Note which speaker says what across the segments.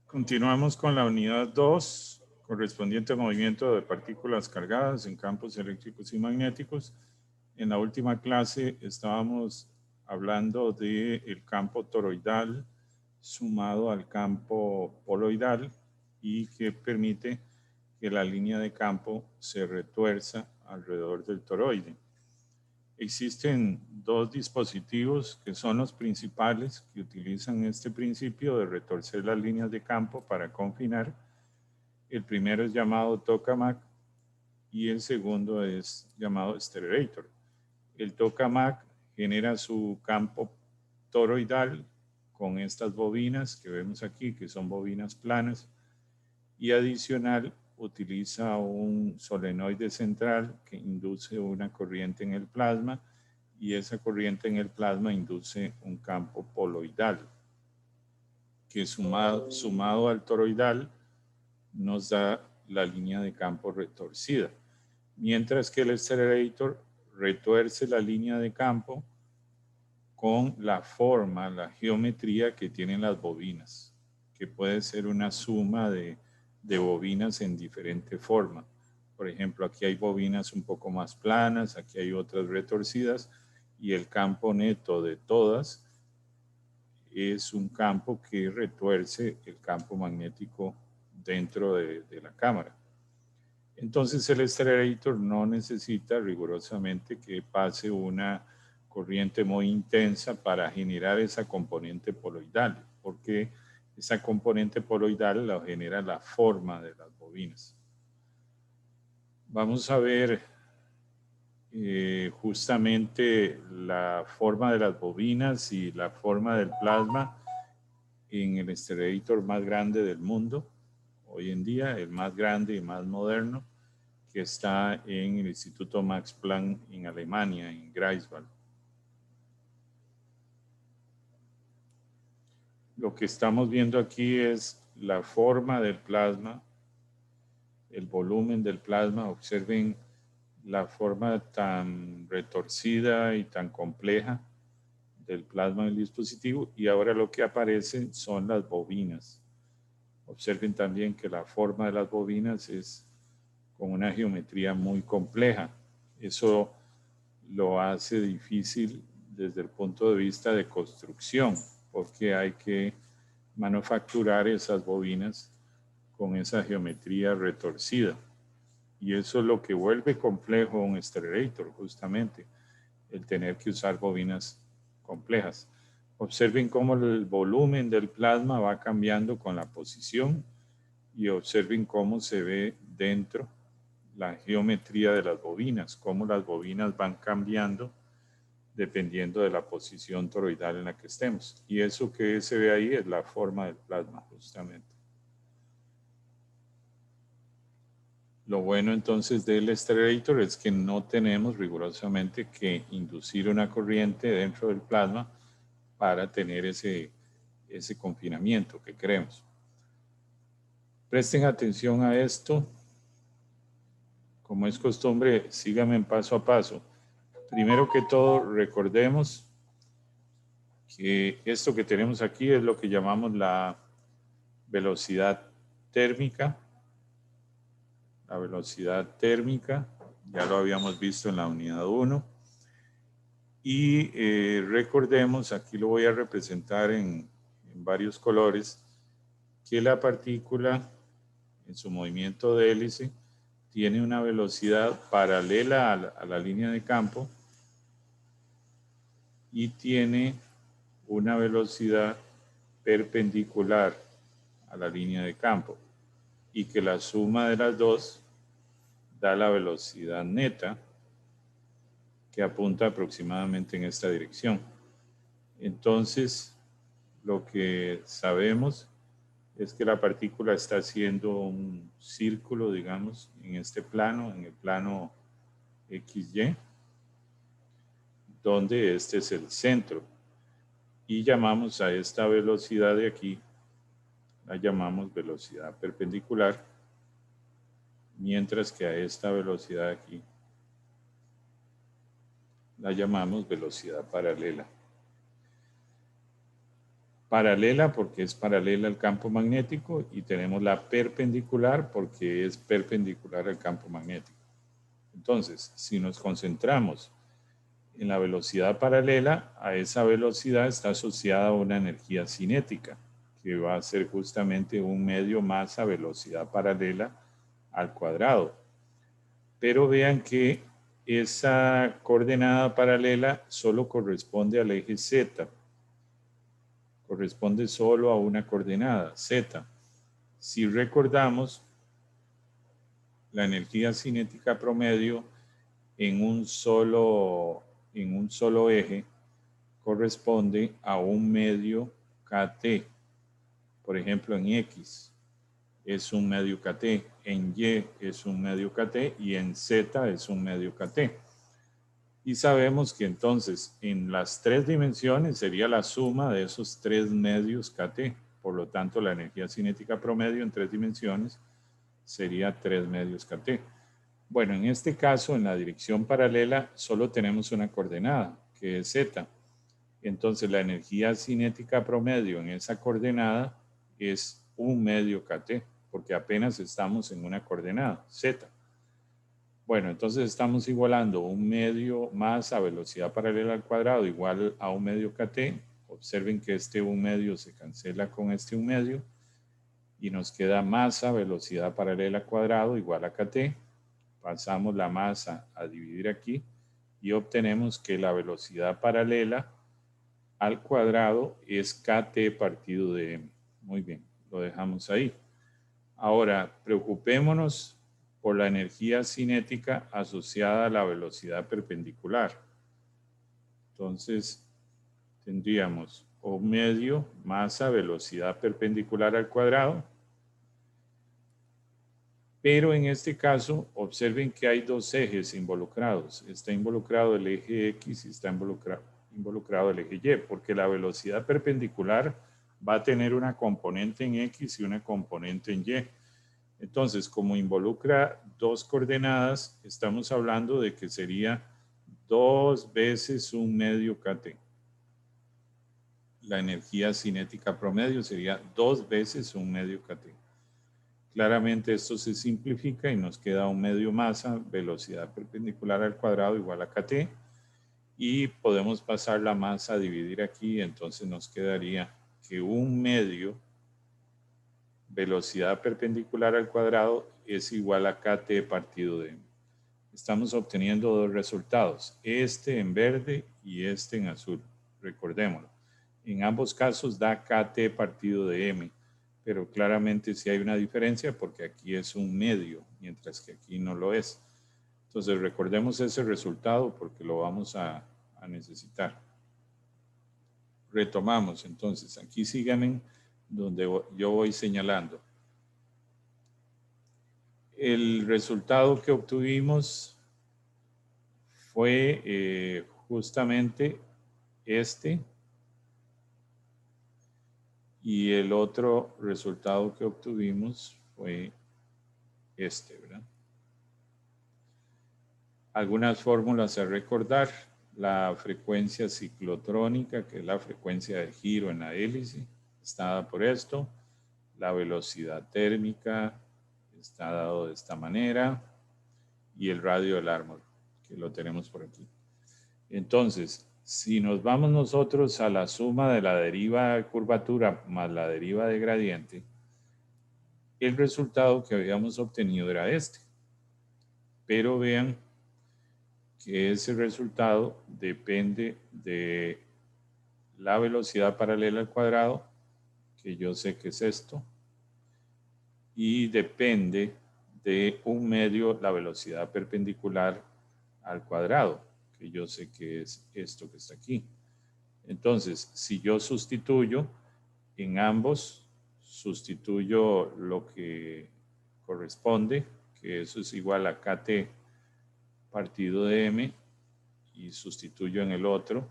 Speaker 1: Continuamos con la unidad 2, correspondiente al movimiento de partículas cargadas en campos eléctricos y magnéticos. En la última clase estábamos hablando del campo toroidal sumado al campo poloidal y que permite que la línea de campo se retuerza alrededor del toroide. Existen dos dispositivos que son los principales que utilizan este principio de retorcer las líneas de campo para confinar. El primero es llamado tokamak y el segundo es llamado stererator. El tokamak genera su campo toroidal con estas bobinas que vemos aquí, que son bobinas planas, y adicional utiliza un solenoide central que induce una corriente en el plasma y esa corriente en el plasma induce un campo poloidal que sumado al toroidal nos da la línea de campo retorcida, mientras que el stererator retuerce la línea de campo con la forma, la geometría que tienen las bobinas, que puede ser una suma de bobinas en diferente forma. Por ejemplo, aquí hay bobinas un poco más planas, aquí hay otras retorcidas, y el campo neto de todas es un campo que retuerce el campo magnético dentro de la cámara. Entonces el stererator no necesita rigurosamente que pase una corriente muy intensa para generar esa componente poloidal, porque esa componente poloidal la genera la forma de las bobinas. Vamos a ver justamente la forma de las bobinas y la forma del plasma en el stererator más grande del mundo, hoy en día, el más grande y más moderno, que está en el Instituto Max Planck en Alemania, en Greifswald. Lo que estamos viendo aquí es la forma del plasma, el volumen del plasma. Observen la forma tan retorcida y tan compleja del plasma del dispositivo, y ahora lo que aparece son las bobinas. Observen también que la forma de las bobinas es con una geometría muy compleja. Eso lo hace difícil desde el punto de vista de construcción, porque hay que manufacturar esas bobinas con esa geometría retorcida. Y eso es lo que vuelve complejo un stererator, justamente, el tener que usar bobinas complejas. Observen cómo el volumen del plasma va cambiando con la posición y observen cómo se ve dentro la geometría de las bobinas, cómo las bobinas van cambiando dependiendo de la posición toroidal en la que estemos. Y eso que se ve ahí es la forma del plasma, justamente. Lo bueno entonces del stererator es que no tenemos rigurosamente que inducir una corriente dentro del plasma para tener ese confinamiento que queremos. Presten atención a esto. Como es costumbre, síganme paso a paso. Primero que todo, recordemos que esto que tenemos aquí es lo que llamamos la velocidad térmica. La velocidad térmica, ya lo habíamos visto en la unidad 1. Y recordemos, aquí lo voy a representar en varios colores, que la partícula en su movimiento de hélice tiene una velocidad paralela a la línea de campo y tiene una velocidad perpendicular a la línea de campo, y que la suma de las dos da la velocidad neta, que apunta aproximadamente en esta dirección. Entonces, lo que sabemos es que la partícula está haciendo un círculo, digamos, en este plano, en el plano XY, donde este es el centro. Y llamamos a esta velocidad de aquí, la llamamos velocidad perpendicular, mientras que a esta velocidad de aquí la llamamos velocidad paralela. paralela porque es paralela al campo magnético y tenemos la perpendicular porque es perpendicular al campo magnético. Entonces, si nos concentramos en la velocidad paralela, a esa velocidad está asociada una energía cinética, que va a ser justamente un medio masa velocidad paralela al cuadrado. Pero vean que esa coordenada paralela solo corresponde al eje Z. Corresponde solo a una coordenada, Z. Si recordamos, la energía cinética promedio en un solo eje corresponde a un medio KT. Por ejemplo, en X es un medio KT, en Y es un medio KT y en Z es un medio KT. Y sabemos que entonces en las tres dimensiones sería la suma de esos tres medios KT. Por lo tanto, la energía cinética promedio en tres dimensiones sería 3 medios KT. Bueno, en este caso, en la dirección paralela, solo tenemos una coordenada, que es Z. Entonces, la energía cinética promedio en esa coordenada es un medio KT, porque apenas estamos en una coordenada, Z. Bueno, entonces estamos igualando un medio masa velocidad paralela al cuadrado igual a un medio KT. Observen que este un medio se cancela con este un medio y nos queda masa velocidad paralela al cuadrado igual a KT. Pasamos la masa a dividir aquí y obtenemos que la velocidad paralela al cuadrado es KT partido de M. Muy bien, lo dejamos ahí. Ahora, preocupémonos por la energía cinética asociada a la velocidad perpendicular. Entonces, tendríamos O medio masa velocidad perpendicular al cuadrado. Pero en este caso, observen que hay dos ejes involucrados. Está involucrado el eje X y está involucrado el eje Y, porque la velocidad perpendicular va a tener una componente en X y una componente en Y. Entonces, como involucra dos coordenadas, estamos hablando de que sería 2 veces un medio KT. La energía cinética promedio sería 2 veces un medio KT. Claramente esto se simplifica y nos queda un medio masa, velocidad perpendicular al cuadrado igual a KT. Y podemos pasar la masa a dividir aquí, entonces nos quedaría que un medio velocidad perpendicular al cuadrado es igual a KT partido de M. Estamos obteniendo dos resultados, este en verde y este en azul. Recordémoslo. En ambos casos da KT partido de M, pero claramente sí hay una diferencia porque aquí es un medio, mientras que aquí no lo es. Entonces recordemos ese resultado porque lo vamos a necesitar. Retomamos entonces, aquí síganme donde yo voy señalando. El resultado que obtuvimos fue justamente este. Y el otro resultado que obtuvimos fue este, ¿verdad? Algunas fórmulas a recordar. La frecuencia ciclotrónica, que es la frecuencia de giro en la hélice, está dada por esto. La velocidad térmica está dado de esta manera. Y el radio del árbol, que lo tenemos por aquí. Entonces, si nos vamos nosotros a la suma de la deriva de curvatura más la deriva de gradiente, el resultado que habíamos obtenido era este. Pero vean que ese resultado depende de la velocidad paralela al cuadrado, que yo sé que es esto, y depende de un medio la velocidad perpendicular al cuadrado, que yo sé que es esto que está aquí. Entonces, si yo sustituyo en ambos, sustituyo lo que corresponde, que eso es igual a KT partido de M, y sustituyo en el otro,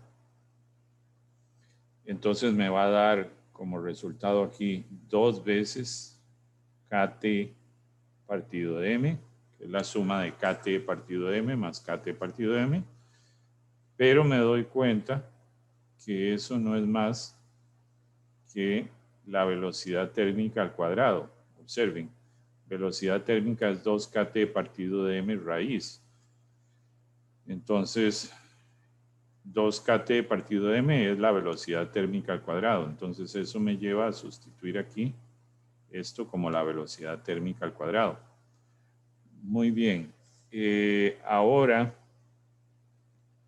Speaker 1: entonces me va a dar como resultado aquí 2 veces KT partido de M, que es la suma de KT partido de M más KT partido de M, pero me doy cuenta que eso no es más que la velocidad térmica al cuadrado. Observen, velocidad térmica es 2kt partido de m raíz. Entonces, 2kt partido de m es la velocidad térmica al cuadrado. Entonces, eso me lleva a sustituir aquí esto como la velocidad térmica al cuadrado. Muy bien. Ahora,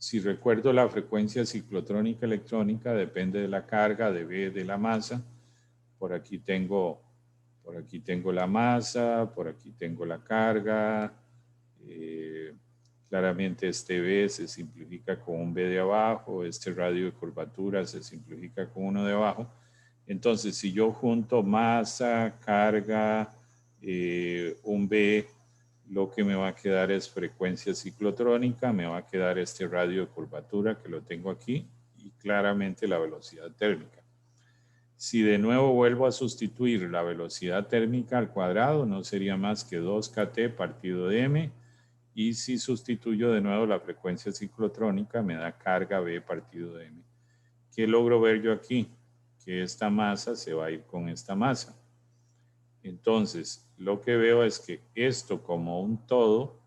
Speaker 1: si recuerdo, la frecuencia ciclotrónica electrónica depende de la carga, de B, de la masa. Por aquí tengo la masa, por aquí tengo la carga. Claramente este B se simplifica con un B de abajo, este radio de curvatura se simplifica con uno de abajo. Entonces, si yo junto masa, carga, un B, lo que me va a quedar es frecuencia ciclotrónica, me va a quedar este radio de curvatura que lo tengo aquí y claramente la velocidad térmica. Si de nuevo vuelvo a sustituir la velocidad térmica al cuadrado, no sería más que 2kt partido de m. Y si sustituyo de nuevo la frecuencia ciclotrónica, me da carga B partido de m. ¿Qué logro ver yo aquí? Que esta masa se va a ir con esta masa. Entonces, lo que veo es que esto como un todo,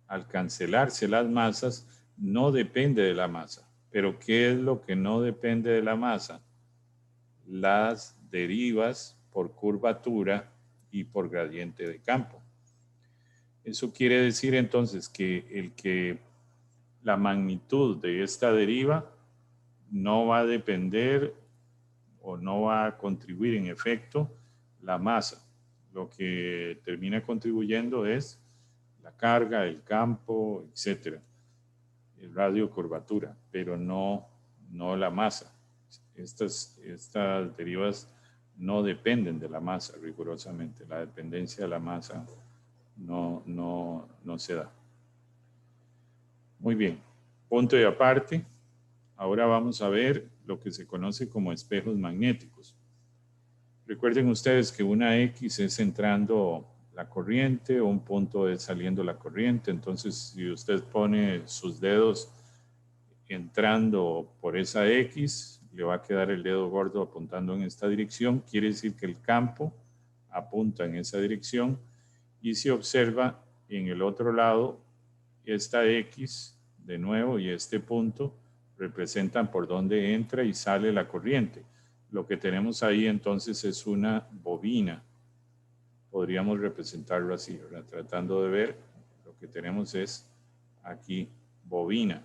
Speaker 1: al cancelarse las masas, no depende de la masa. Pero ¿qué es lo que no depende de la masa? Las derivas por curvatura y por gradiente de campo. Eso quiere decir entonces que la magnitud de esta deriva no va a depender o no va a contribuir en efecto la masa. Lo que termina contribuyendo es la carga, el campo, etcétera, el radio curvatura, pero no la masa. Estas derivas no dependen de la masa rigurosamente. La dependencia de la masa no se da. Muy bien, punto y aparte. Ahora vamos a ver lo que se conoce como espejos magnéticos. Recuerden ustedes que una X es entrando la corriente, un punto es saliendo la corriente. Entonces, si usted pone sus dedos entrando por esa X, le va a quedar el dedo gordo apuntando en esta dirección. Quiere decir que el campo apunta en esa dirección. Y si observa en el otro lado, esta X de nuevo y este punto representan por dónde entra y sale la corriente. Lo que tenemos ahí entonces es una bobina. Podríamos representarlo así, ¿verdad? Tratando de ver, lo que tenemos es aquí bobina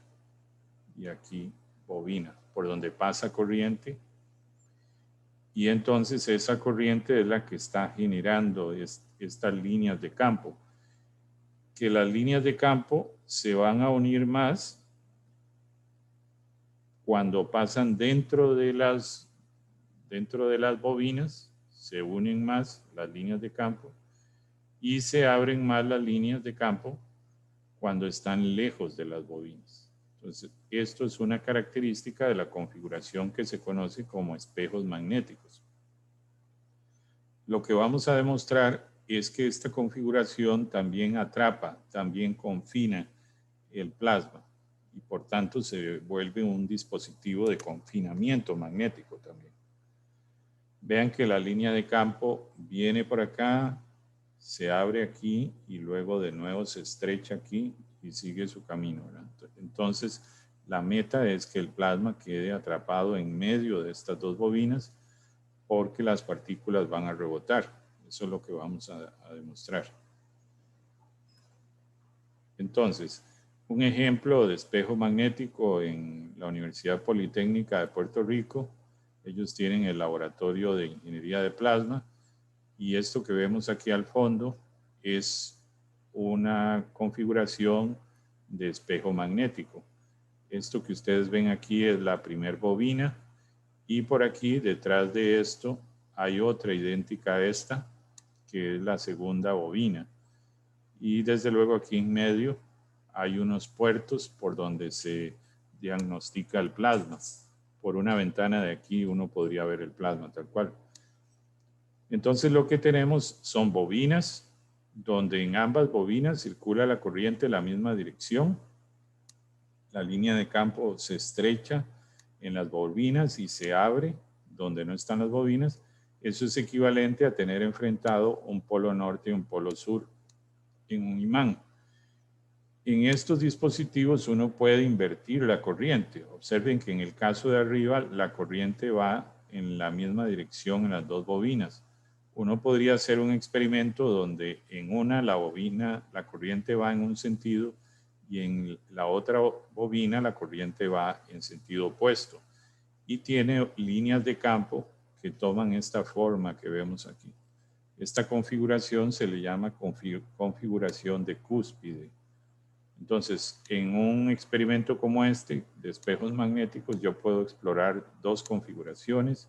Speaker 1: y aquí bobina, por donde pasa corriente. Y entonces esa corriente es la que está generando estas líneas de campo. Que las líneas de campo se van a unir más cuando pasan dentro de las bobinas, se unen más las líneas de campo y se abren más las líneas de campo cuando están lejos de las bobinas. Entonces, esto es una característica de la configuración que se conoce como espejos magnéticos. Lo que vamos a demostrar es que esta configuración también atrapa, también confina el plasma y por tanto se vuelve un dispositivo de confinamiento magnético también. Vean que la línea de campo viene por acá, se abre aquí y luego de nuevo se estrecha aquí y sigue su camino, ¿verdad? Entonces, la meta es que el plasma quede atrapado en medio de estas dos bobinas porque las partículas van a rebotar. Eso es lo que vamos a demostrar. Entonces, un ejemplo de espejo magnético en la Universidad Politécnica de Puerto Rico. Ellos tienen el laboratorio de ingeniería de plasma y esto que vemos aquí al fondo es una configuración de espejo magnético. Esto que ustedes ven aquí es la primer bobina y por aquí detrás de esto hay otra idéntica a esta que es la segunda bobina y desde luego aquí en medio hay unos puertos por donde se diagnostica el plasma. Por una ventana de aquí uno podría ver el plasma tal cual. Entonces lo que tenemos son bobinas, donde en ambas bobinas circula la corriente en la misma dirección. La línea de campo se estrecha en las bobinas y se abre donde no están las bobinas, eso es equivalente a tener enfrentado un polo norte y un polo sur en un imán. En estos dispositivos uno puede invertir la corriente. Observen que en el caso de arriba la corriente va en la misma dirección en las dos bobinas. Uno podría hacer un experimento donde en una la corriente va en un sentido y en la otra bobina la corriente va en sentido opuesto. Y tiene líneas de campo que toman esta forma que vemos aquí. Esta configuración se le llama configuración de cúspide. Entonces, en un experimento como este de espejos magnéticos, yo puedo explorar dos configuraciones.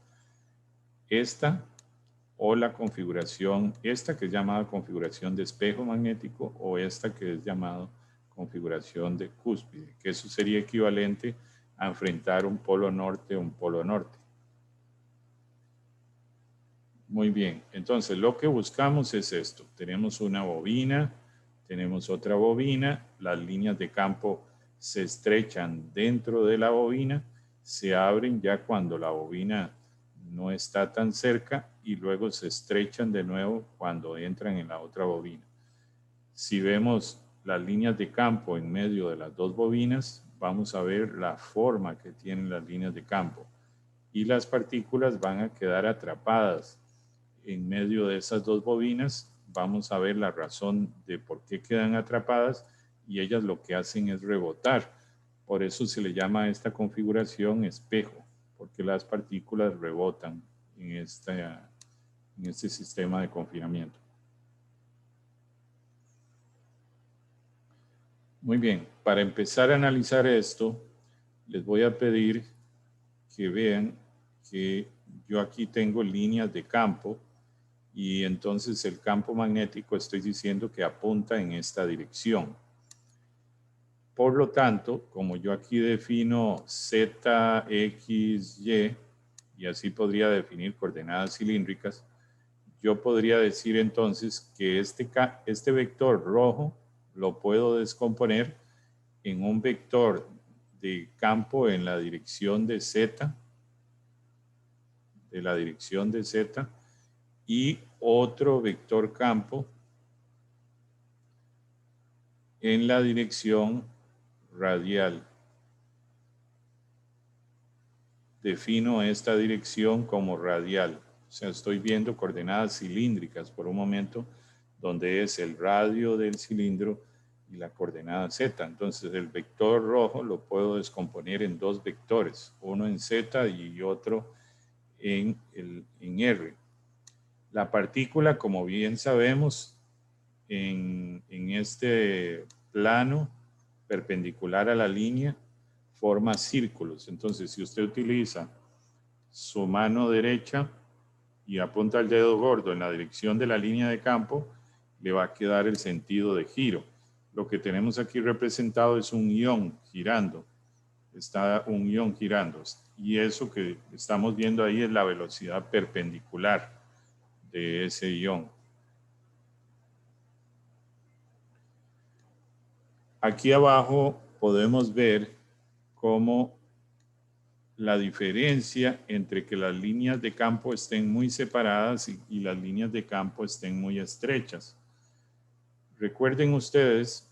Speaker 1: Esta o la configuración, esta que es llamada configuración de espejo magnético o esta que es llamada configuración de cúspide, que eso sería equivalente a enfrentar un polo norte o un polo norte. Muy bien, entonces lo que buscamos es esto. Tenemos una bobina, tenemos otra bobina, las líneas de campo se estrechan dentro de la bobina, se abren ya cuando la bobina no está tan cerca y luego se estrechan de nuevo cuando entran en la otra bobina. Si vemos las líneas de campo en medio de las dos bobinas, vamos a ver la forma que tienen las líneas de campo y las partículas van a quedar atrapadas en medio de esas dos bobinas. Vamos a ver la razón de por qué quedan atrapadas y ellas lo que hacen es rebotar. Por eso se le llama a esta configuración espejo, porque las partículas rebotan en este sistema de confinamiento. Muy bien, para empezar a analizar esto, les voy a pedir que vean que yo aquí tengo líneas de campo y entonces el campo magnético estoy diciendo que apunta en esta dirección. Por lo tanto, como yo aquí defino Z, X, Y, y así podría definir coordenadas cilíndricas, yo podría decir entonces que este vector rojo lo puedo descomponer en un vector de campo en la dirección de Z, y otro vector campo en la dirección radial. Defino esta dirección como radial. O sea, estoy viendo coordenadas cilíndricas por un momento, donde es el radio del cilindro y la coordenada Z. Entonces, el vector rojo lo puedo descomponer en dos vectores, uno en Z y otro en R. La partícula, como bien sabemos, en este plano perpendicular a la línea, forma círculos. Entonces, si usted utiliza su mano derecha y apunta el dedo gordo en la dirección de la línea de campo, le va a quedar el sentido de giro. Lo que tenemos aquí representado es un ion girando. Está un ion girando. Y eso que estamos viendo ahí es la velocidad perpendicular de ese ion. Aquí abajo podemos ver cómo la diferencia entre que las líneas de campo estén muy separadas y las líneas de campo estén muy estrechas. Recuerden ustedes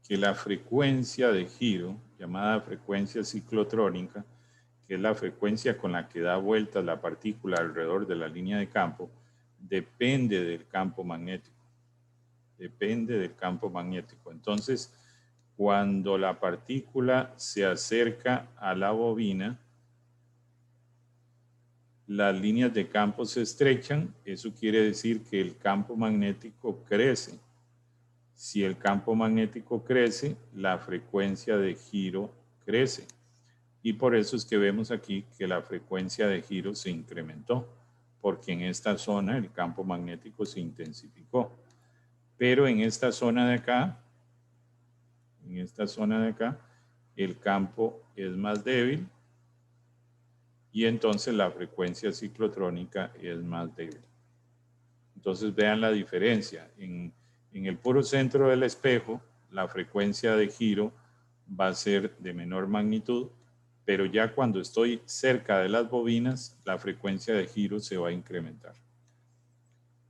Speaker 1: que la frecuencia de giro, llamada frecuencia ciclotrónica, que es la frecuencia con la que da vueltas la partícula alrededor de la línea de campo, depende del campo magnético. Depende del campo magnético. Entonces, cuando la partícula se acerca a la bobina, las líneas de campo se estrechan. Eso quiere decir que el campo magnético crece. Si el campo magnético crece, la frecuencia de giro crece. Y por eso es que vemos aquí que la frecuencia de giro se incrementó, porque en esta zona el campo magnético se intensificó. Pero en esta zona de acá, el campo es más débil y entonces la frecuencia ciclotrónica es más débil. Entonces vean la diferencia. En el puro centro del espejo, la frecuencia de giro va a ser de menor magnitud, pero ya cuando estoy cerca de las bobinas, la frecuencia de giro se va a incrementar.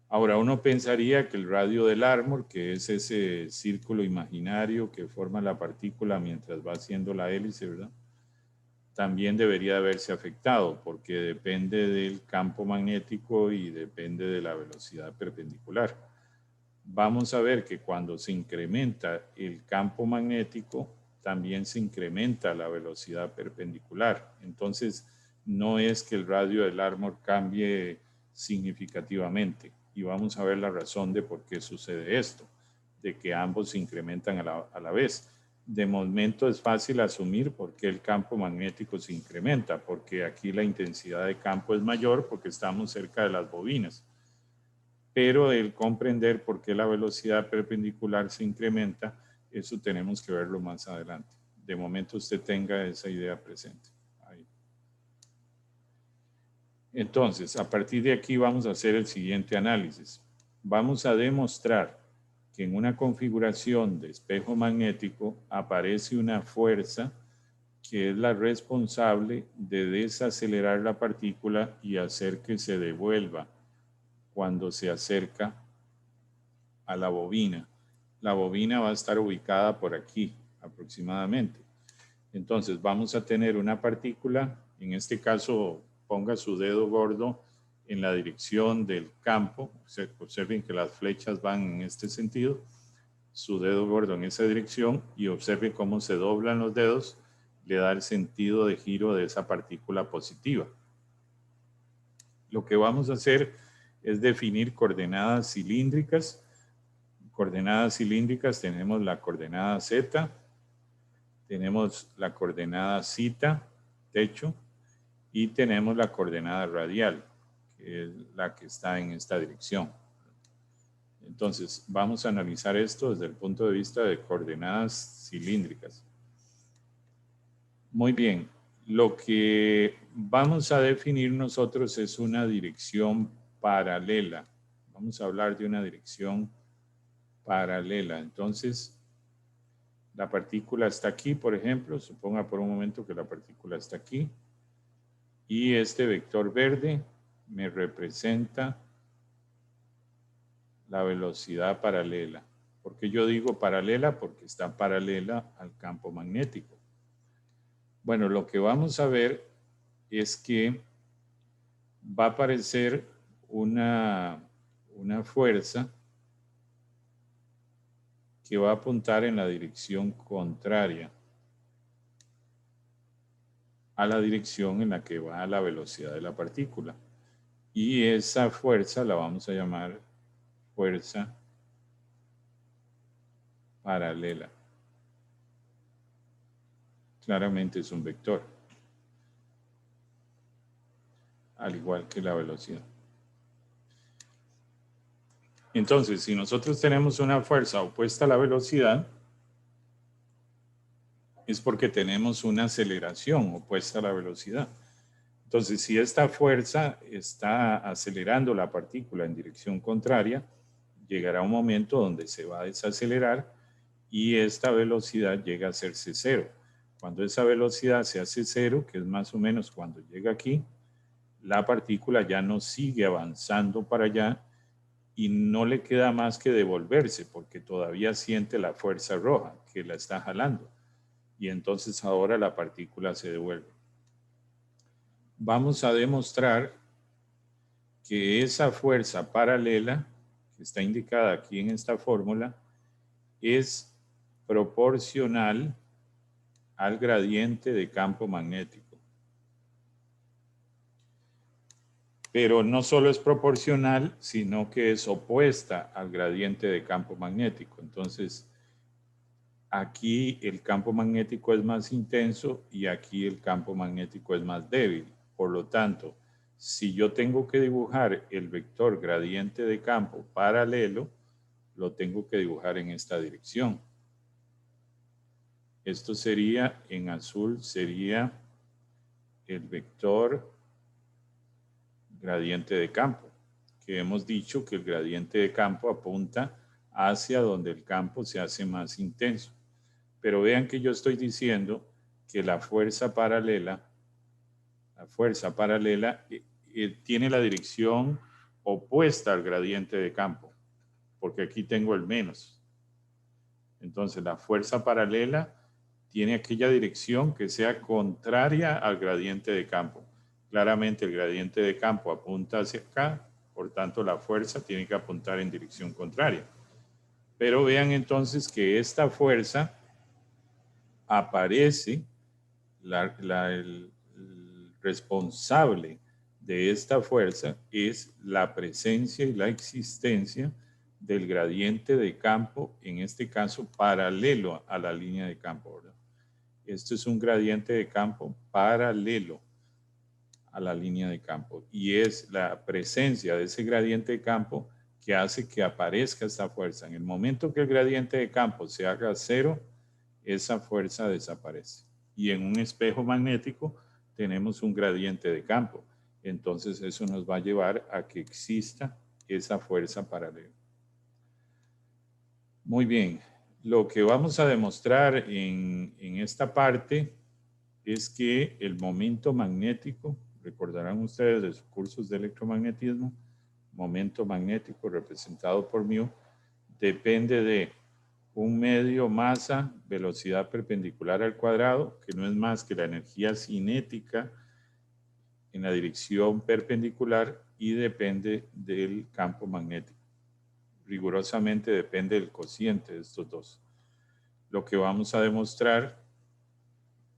Speaker 1: Ahora, uno pensaría que el radio del árbol, que es ese círculo imaginario que forma la partícula mientras va haciendo la hélice, ¿verdad?, también debería haberse afectado, porque depende del campo magnético y depende de la velocidad perpendicular. Vamos a ver que cuando se incrementa el campo magnético, también se incrementa la velocidad perpendicular. Entonces, no es que el radio del árbol cambie significativamente. Y vamos a ver la razón de por qué sucede esto, de que ambos se incrementan a la vez. De momento es fácil asumir por qué el campo magnético se incrementa, porque aquí la intensidad de campo es mayor porque estamos cerca de las bobinas. Pero el comprender por qué la velocidad perpendicular se incrementa, eso tenemos que verlo más adelante. De momento usted tenga esa idea presente. Ahí. Entonces, a partir de aquí vamos a hacer el siguiente análisis. Vamos a demostrar que en una configuración de espejo magnético aparece una fuerza que es la responsable de desacelerar la partícula y hacer que se devuelva cuando se acerca a la bobina. La bobina va a estar ubicada por aquí aproximadamente. Entonces vamos a tener una partícula, en este caso ponga su dedo gordo en la dirección del campo. Observen que las flechas van en este sentido. Su dedo gordo en esa dirección y observe cómo se doblan los dedos, le da el sentido de giro de esa partícula positiva. Lo que vamos a hacer es definir coordenadas cilíndricas. Coordenadas cilíndricas tenemos la coordenada Z, tenemos la coordenada θ, techo, y tenemos la coordenada radial, que es la que está en esta dirección. Entonces, vamos a analizar esto desde el punto de vista de coordenadas cilíndricas. Muy bien, lo que vamos a definir nosotros es una dirección paralela. Vamos a hablar de una dirección paralela. Entonces, la partícula está aquí, por ejemplo. Suponga por un momento que la partícula está aquí. Y este vector verde me representa la velocidad paralela. ¿Por qué yo digo paralela? Porque está paralela al campo magnético. Bueno, lo que vamos a ver es que va a aparecer una fuerza que va a apuntar en la dirección contraria a la dirección en la que va la velocidad de la partícula. Y esa fuerza la vamos a llamar fuerza paralela. Claramente es un vector, al igual que la velocidad. Entonces, si nosotros tenemos una fuerza opuesta a la velocidad, es porque tenemos una aceleración opuesta a la velocidad. Entonces, si esta fuerza está acelerando la partícula en dirección contraria, llegará un momento donde se va a desacelerar y esta velocidad llega a hacerse cero. Cuando esa velocidad se hace cero, que es más o menos cuando llega aquí, la partícula ya no sigue avanzando para allá y no le queda más que devolverse porque todavía siente la fuerza roja que la está jalando. Y entonces ahora la partícula se devuelve. Vamos a demostrar que esa fuerza paralela, que está indicada aquí en esta fórmula, es proporcional al gradiente de campo magnético. Pero no solo es proporcional, sino que es opuesta al gradiente de campo magnético. Entonces, aquí el campo magnético es más intenso y aquí el campo magnético es más débil. Por lo tanto, si yo tengo que dibujar el vector gradiente de campo paralelo, lo tengo que dibujar en esta dirección. Esto sería, en azul, sería el vector gradiente de campo, que hemos dicho que el gradiente de campo apunta hacia donde el campo se hace más intenso. Pero vean que yo estoy diciendo que la fuerza paralela tiene la dirección opuesta al gradiente de campo, porque aquí tengo el menos. Entonces la fuerza paralela tiene aquella dirección que sea contraria al gradiente de campo. Claramente el gradiente de campo apunta hacia acá, por tanto la fuerza tiene que apuntar en dirección contraria. Pero vean entonces que esta fuerza aparece, el responsable de esta fuerza es la presencia y la existencia del gradiente de campo, en este caso paralelo a la línea de campo, ¿verdad? Esto es un gradiente de campo paralelo a la línea de campo y es la presencia de ese gradiente de campo que hace que aparezca esta fuerza. En el momento que el gradiente de campo se haga cero, esa fuerza desaparece. Y en un espejo magnético tenemos un gradiente de campo. Entonces eso nos va a llevar a que exista esa fuerza paralela. Muy bien. Lo que vamos a demostrar en esta parte es que el momento magnético, recordarán ustedes de sus cursos de electromagnetismo, momento magnético representado por μ, depende de un medio, masa, velocidad perpendicular al cuadrado, que no es más que la energía cinética en la dirección perpendicular, y depende del campo magnético. Rigurosamente depende del cociente de estos dos. Lo que vamos a demostrar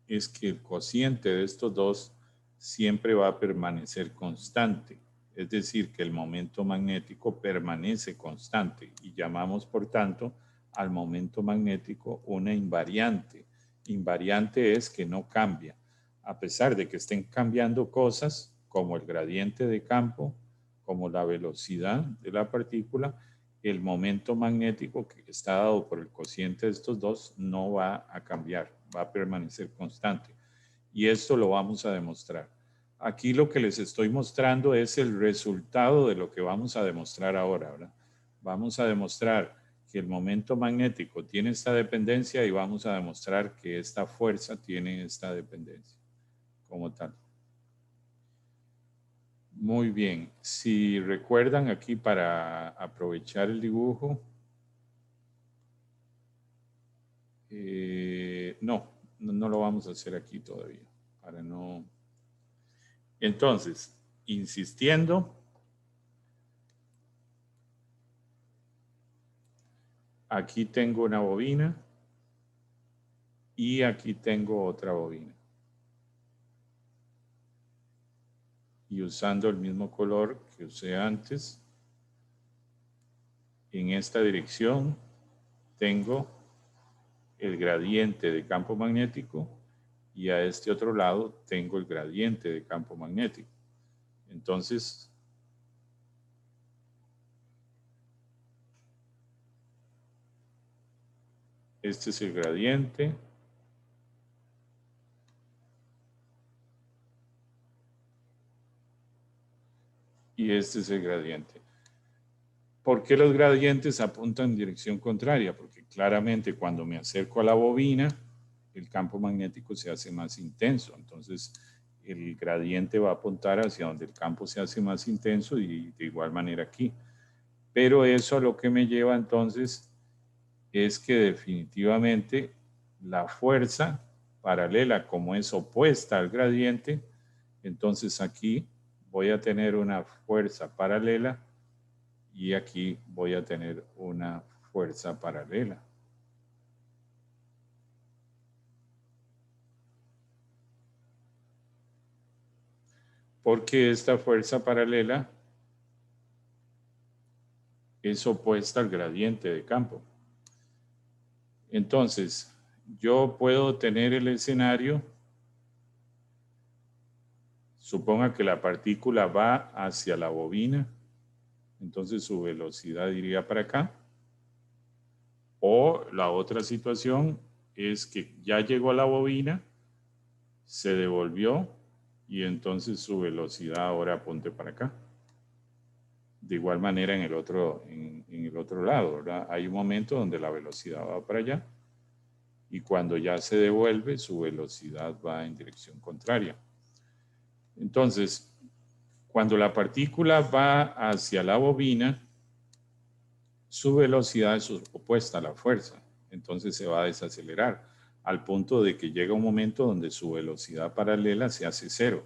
Speaker 1: es que el cociente de estos dos siempre va a permanecer constante. Es decir, que el momento magnético permanece constante y llamamos, por tanto, al momento magnético una invariante. Invariante es que no cambia. A pesar de que estén cambiando cosas como el gradiente de campo, como la velocidad de la partícula, el momento magnético que está dado por el cociente de estos dos no va a cambiar, va a permanecer constante. Y esto lo vamos a demostrar. Aquí lo que les estoy mostrando es el resultado de lo que vamos a demostrar ahora, ¿verdad? Vamos a demostrar que el momento magnético tiene esta dependencia y vamos a demostrar que esta fuerza tiene esta dependencia como tal. Muy bien, si recuerdan aquí para aprovechar el dibujo, no lo vamos a hacer aquí todavía, para no... Entonces, insistiendo, aquí tengo una bobina y aquí tengo otra bobina. Y usando el mismo color que usé antes, en esta dirección tengo el gradiente de campo magnético y a este otro lado tengo el gradiente de campo magnético. Entonces, este es el gradiente. Y este es el gradiente. ¿Por qué los gradientes apuntan en dirección contraria? Porque claramente cuando me acerco a la bobina, el campo magnético se hace más intenso. Entonces, el gradiente va a apuntar hacia donde el campo se hace más intenso y de igual manera aquí. Pero eso a lo que me lleva entonces es que definitivamente la fuerza paralela, como es opuesta al gradiente, entonces aquí voy a tener una fuerza paralela y aquí voy a tener una fuerza paralela. Porque esta fuerza paralela es opuesta al gradiente de campo. Entonces, yo puedo tener el escenario, suponga que la partícula va hacia la bobina, entonces su velocidad iría para acá. O la otra situación es que ya llegó a la bobina, se devolvió y entonces su velocidad ahora apunte para acá. De igual manera en el otro lado, ¿verdad? Hay un momento donde la velocidad va para allá y cuando ya se devuelve, su velocidad va en dirección contraria. Entonces, cuando la partícula va hacia la bobina, su velocidad es opuesta a la fuerza, entonces se va a desacelerar al punto de que llega un momento donde su velocidad paralela se hace cero,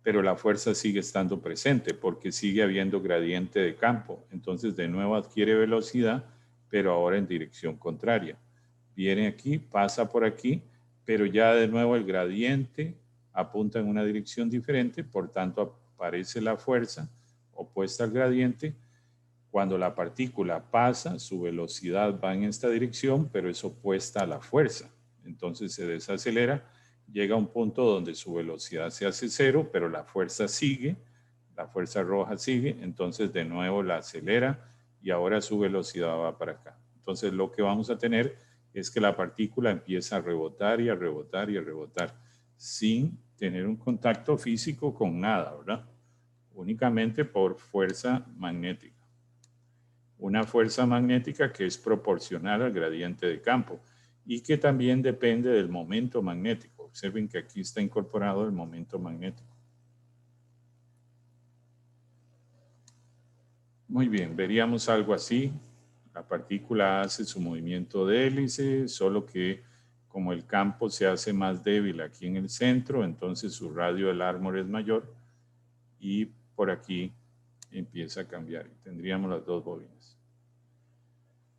Speaker 1: pero la fuerza sigue estando presente porque sigue habiendo gradiente de campo, entonces de nuevo adquiere velocidad, pero ahora en dirección contraria. Viene aquí, pasa por aquí, pero ya de nuevo el gradiente apunta en una dirección diferente, por tanto aparece la fuerza opuesta al gradiente. Cuando la partícula pasa, su velocidad va en esta dirección, pero es opuesta a la fuerza. Entonces se desacelera, llega a un punto donde su velocidad se hace cero, pero la fuerza sigue, la fuerza roja sigue, entonces de nuevo la acelera y ahora su velocidad va para acá. Entonces lo que vamos a tener es que la partícula empieza a rebotar y a rebotar y a rebotar sin tener un contacto físico con nada, ¿verdad? Únicamente por fuerza magnética. Una fuerza magnética que es proporcional al gradiente de campo y que también depende del momento magnético. Observen que aquí está incorporado el momento magnético. Muy bien, veríamos algo así. La partícula hace su movimiento de hélice, solo que como el campo se hace más débil aquí en el centro, entonces su radio del árbol es mayor y por aquí empieza a cambiar. Tendríamos las dos bobinas.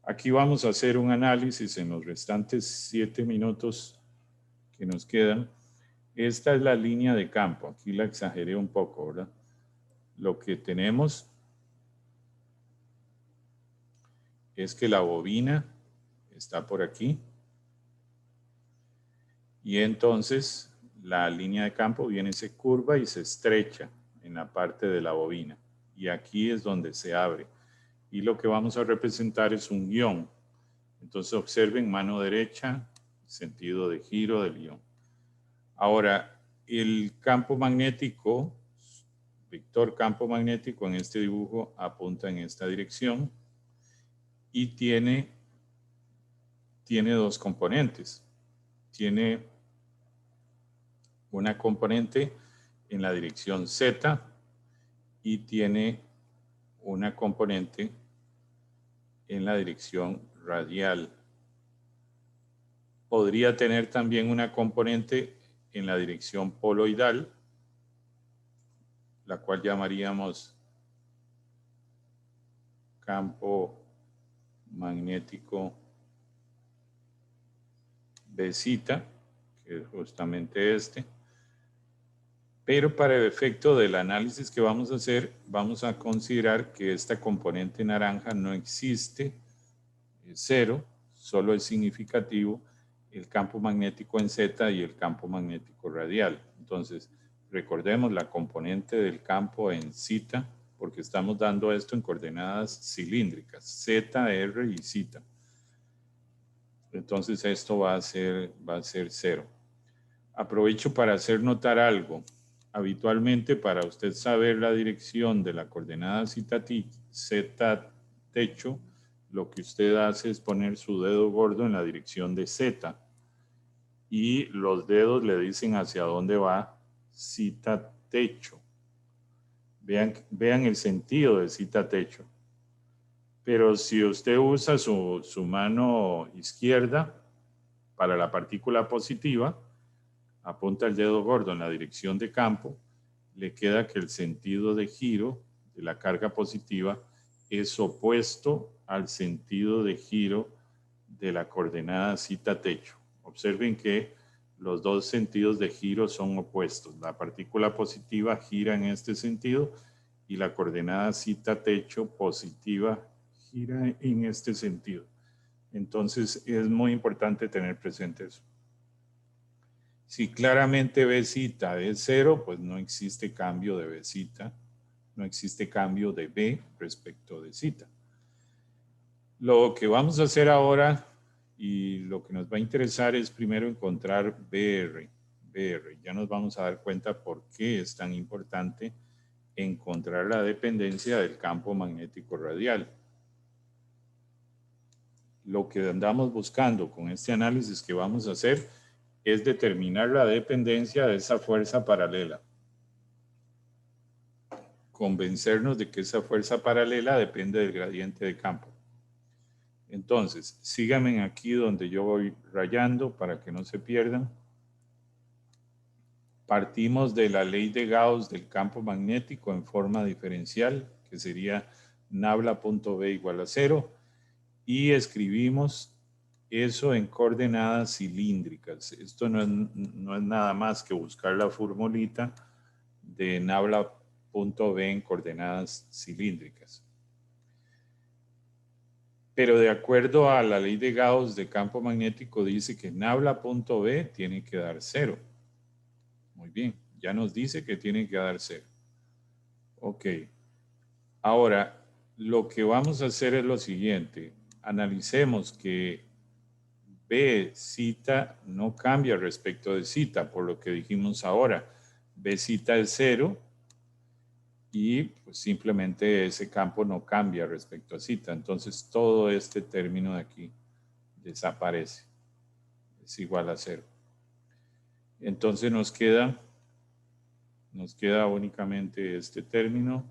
Speaker 1: Aquí vamos a hacer un análisis en los restantes 7 minutos que nos quedan. Esta es la línea de campo. Aquí la exageré un poco, ¿verdad? Lo que tenemos es que la bobina está por aquí. Y entonces la línea de campo viene, se curva y se estrecha en la parte de la bobina. Y aquí es donde se abre. Y lo que vamos a representar es un guión. Entonces observen mano derecha, sentido de giro del guión. Ahora, el campo magnético, vector campo magnético en este dibujo apunta en esta dirección y tiene dos componentes. Tiene una componente en la dirección Z y tiene una componente en la dirección radial. Podría tener también una componente en la dirección poloidal, la cual llamaríamos campo magnético Bz, que es justamente este. Pero para el efecto del análisis que vamos a hacer, vamos a considerar que esta componente naranja no existe, es cero, solo es significativo el campo magnético en Z y el campo magnético radial. Entonces, recordemos la componente del campo en Z, porque estamos dando esto en coordenadas cilíndricas, Z, R y Z. Entonces esto va a ser cero. Aprovecho para hacer notar algo. Habitualmente, para usted saber la dirección de la coordenada Z techo, lo que usted hace es poner su dedo gordo en la dirección de Z y los dedos le dicen hacia dónde va Z techo. Vean el sentido de Z techo. Pero si usted usa su mano izquierda para la partícula positiva, apunta el dedo gordo en la dirección de campo, le queda que el sentido de giro de la carga positiva es opuesto al sentido de giro de la coordenada Z techo. Observen que los dos sentidos de giro son opuestos. La partícula positiva gira en este sentido y la coordenada Z techo positiva gira en este sentido. Entonces es muy importante tener presente eso. Si claramente Bz es cero, pues no existe cambio de Bz, no existe cambio de B respecto de Z. Lo que vamos a hacer ahora y lo que nos va a interesar es primero encontrar BR. Ya nos vamos a dar cuenta por qué es tan importante encontrar la dependencia del campo magnético radial. lo que andamos buscando con este análisis que vamos a hacer es determinar la dependencia de esa fuerza paralela. Convencernos de que esa fuerza paralela depende del gradiente de campo. Entonces, síganme aquí donde yo voy rayando para que no se pierdan. Partimos de la ley de Gauss del campo magnético en forma diferencial, que sería nabla.b igual a 0, y escribimos eso en coordenadas cilíndricas. Esto no es nada más que buscar la formulita de nabla.b en coordenadas cilíndricas. Pero de acuerdo a la ley de Gauss de campo magnético dice que nabla.b tiene que dar 0. Muy bien, ya nos dice que tiene que dar 0. Ok. Ahora, lo que vamos a hacer es lo siguiente. Analicemos que B zeta no cambia respecto de zeta, por lo que dijimos ahora. B zeta es 0 y pues simplemente ese campo no cambia respecto a zeta. Entonces todo este término de aquí desaparece. Es igual a 0. Entonces nos queda únicamente este término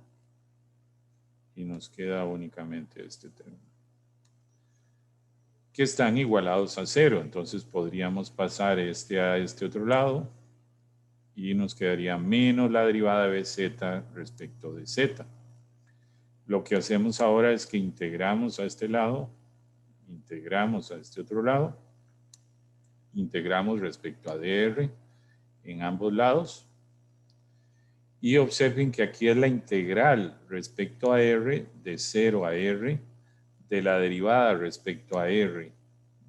Speaker 1: y nos queda únicamente este término, que están igualados a 0. Entonces podríamos pasar este a este otro lado y nos quedaría menos la derivada de bz respecto de z. Lo que hacemos ahora es que integramos a este lado, integramos a este otro lado, integramos respecto a dr en ambos lados. Y observen que aquí es la integral respecto a r de 0 a r de la derivada respecto a r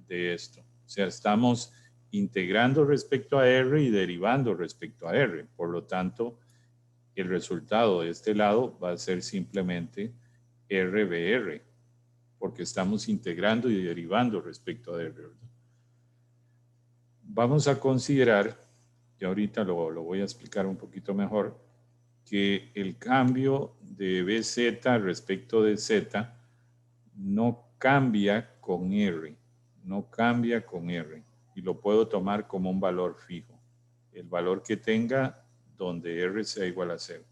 Speaker 1: de esto. O sea, estamos integrando respecto a r y derivando respecto a r. Por lo tanto, el resultado de este lado va a ser simplemente RBR, porque estamos integrando y derivando respecto a r. Vamos a considerar, y ahorita lo voy a explicar un poquito mejor, que el cambio de BZ respecto de Z no cambia con R, no cambia con R, y lo puedo tomar como un valor fijo, el valor que tenga donde R sea igual a 0.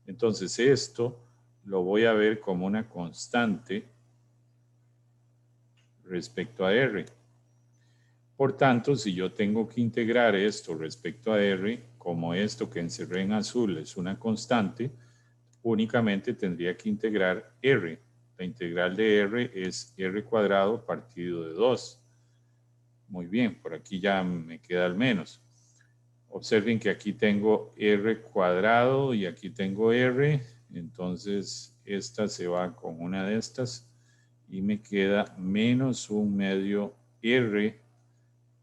Speaker 1: Entonces esto lo voy a ver como una constante respecto a R. Por tanto, si yo tengo que integrar esto respecto a R, como esto que encerré en azul es una constante, únicamente tendría que integrar R. La integral de R es R cuadrado partido de 2. Muy bien, por aquí ya me queda al menos. Observen que aquí tengo R cuadrado y aquí tengo R. Entonces, esta se va con una de estas y me queda menos un medio R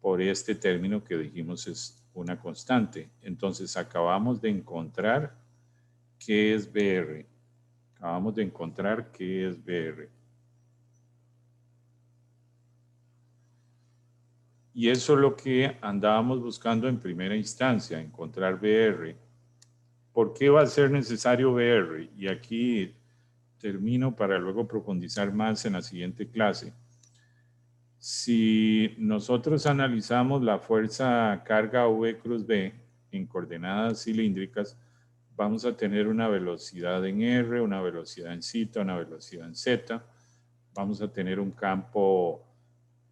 Speaker 1: por este término que dijimos es una constante. Entonces, acabamos de encontrar qué es BR. Acabamos de encontrar qué es BR. Y eso es lo que andábamos buscando en primera instancia, encontrar BR. ¿Por qué va a ser necesario BR? Y aquí termino para luego profundizar más en la siguiente clase. Si nosotros analizamos la fuerza carga V cruz B en coordenadas cilíndricas, vamos a tener una velocidad en R, una velocidad en zeta, una velocidad en z. Vamos a tener un campo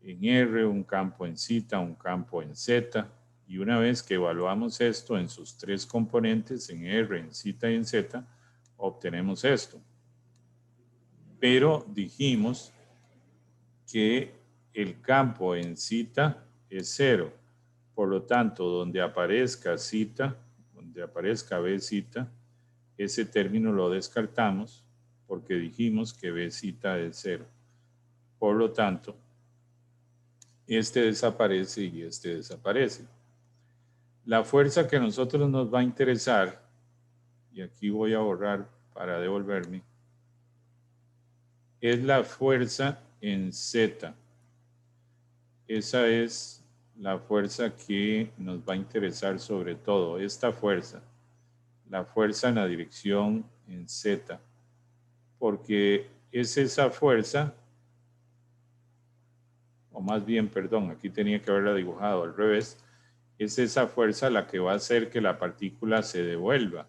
Speaker 1: en R, un campo en zeta, un campo en z. Y una vez que evaluamos esto en sus tres componentes, en R, en zeta y en z, obtenemos esto. Pero dijimos que el campo en zeta es 0. Por lo tanto, donde aparezca zeta, donde aparezca B zeta, ese término lo descartamos porque dijimos que B zeta es 0. Por lo tanto, este desaparece y este desaparece. La fuerza que a nosotros nos va a interesar, y aquí voy a borrar para devolverme, es la fuerza en Z. Esa es la fuerza que nos va a interesar sobre todo, esta fuerza, la fuerza en la dirección en Z, porque es esa fuerza o más bien, perdón, aquí tenía que haberla dibujado al revés, es esa fuerza la que va a hacer que la partícula se devuelva.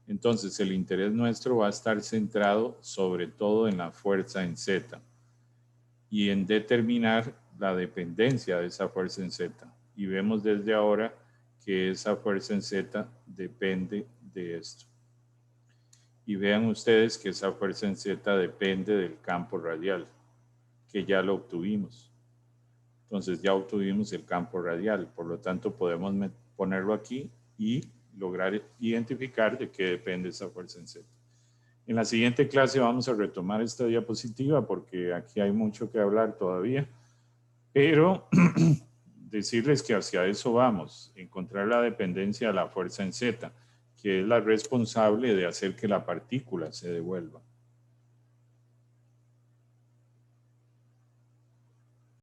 Speaker 1: Entonces, el interés nuestro va a estar centrado sobre todo en la fuerza en Z y en determinar la dependencia de esa fuerza en Z. Y vemos desde ahora que esa fuerza en Z depende de esto. Y vean ustedes que esa fuerza en Z depende del campo radial, que ya lo obtuvimos. Entonces ya obtuvimos el campo radial, por lo tanto podemos ponerlo aquí y lograr identificar de qué depende esa fuerza en Z. En la siguiente clase vamos a retomar esta diapositiva porque aquí hay mucho que hablar todavía, pero decirles que hacia eso vamos, encontrar la dependencia de la fuerza en Z, que es la responsable de hacer que la partícula se devuelva.